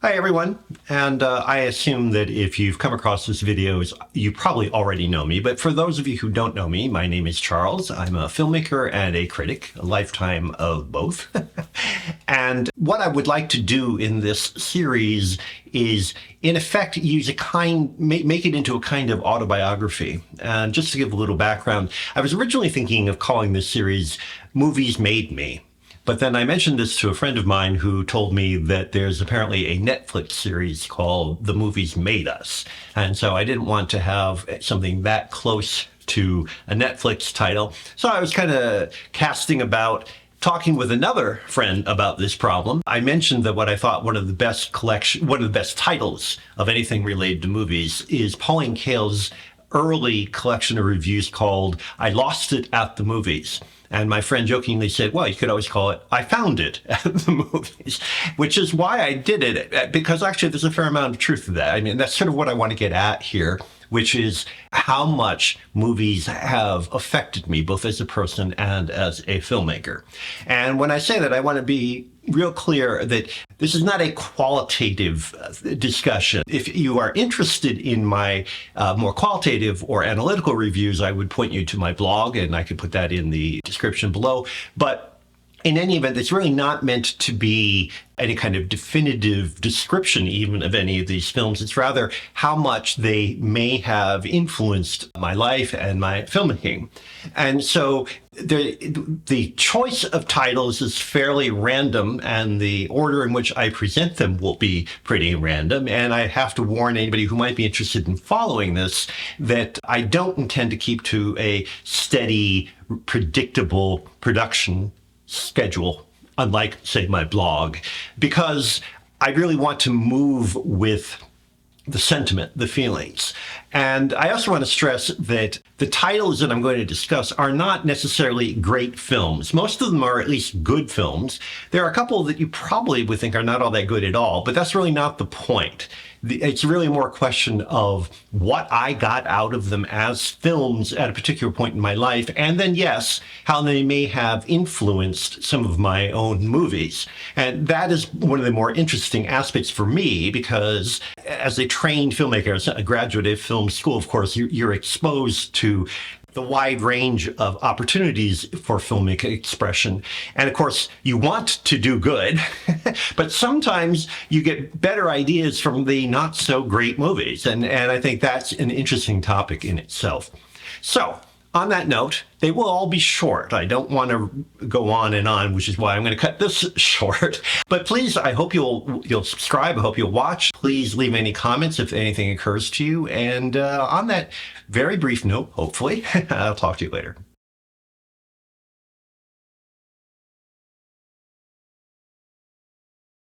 Hi everyone, and I assume that if you've come across this video, you probably already know me, but for those of you who don't know me, my name is Charles. I'm a filmmaker and a critic, a lifetime of both. And what I would like to do in this series is, in effect, make it into a kind of autobiography. And just to give a little background, I was originally thinking of calling this series Movies Made Me. But then I mentioned this to a friend of mine who told me that there's apparently a Netflix series called The Movies Made Us. And so I didn't want to have something that close to a Netflix title. So I was kind of casting about, talking with another friend about this problem. I mentioned that what I thought one of the best titles of anything related to movies is Pauline Kael's early collection of reviews called I Lost It at the Movies. And my friend jokingly said, well, you could always call it, I Found It at the Movies, which is why I did it, because actually there's a fair amount of truth to that. I mean, that's sort of what I want to get at here, which is how much movies have affected me, both as a person and as a filmmaker. And when I say that, I want to be real clear that this is not a qualitative discussion. If you are interested in my more qualitative or analytical reviews, I would point you to my blog, and I could put that in the description below. But in any event, it's really not meant to be any kind of definitive description even of any of these films. It's rather how much they may have influenced my life and my filmmaking. And so the choice of titles is fairly random, and the order in which I present them will be pretty random. And I have to warn anybody who might be interested in following this that I don't intend to keep to a steady, predictable production schedule, unlike, say, my blog, because I really want to move with the sentiment, the feelings. And I also want to stress that the titles that I'm going to discuss are not necessarily great films. Most of them are at least good films. There are a couple that you probably would think are not all that good at all, but that's really not the point. It's really more a question of what I got out of them as films at a particular point in my life, and then, yes, how they may have influenced some of my own movies. And that is one of the more interesting aspects for me, because as a trained filmmaker, as a graduate of film school, of course, you're exposed to the wide range of opportunities for filmic expression. And of course, you want to do good, but sometimes you get better ideas from the not so great movies. And I think that's an interesting topic in itself. So on that note, they will all be short. I don't want to go on and on, which is why I'm going to cut this short. But please, I hope you'll subscribe. I hope you'll watch. Please leave any comments if anything occurs to you. And on that very brief note, hopefully, I'll talk to you later.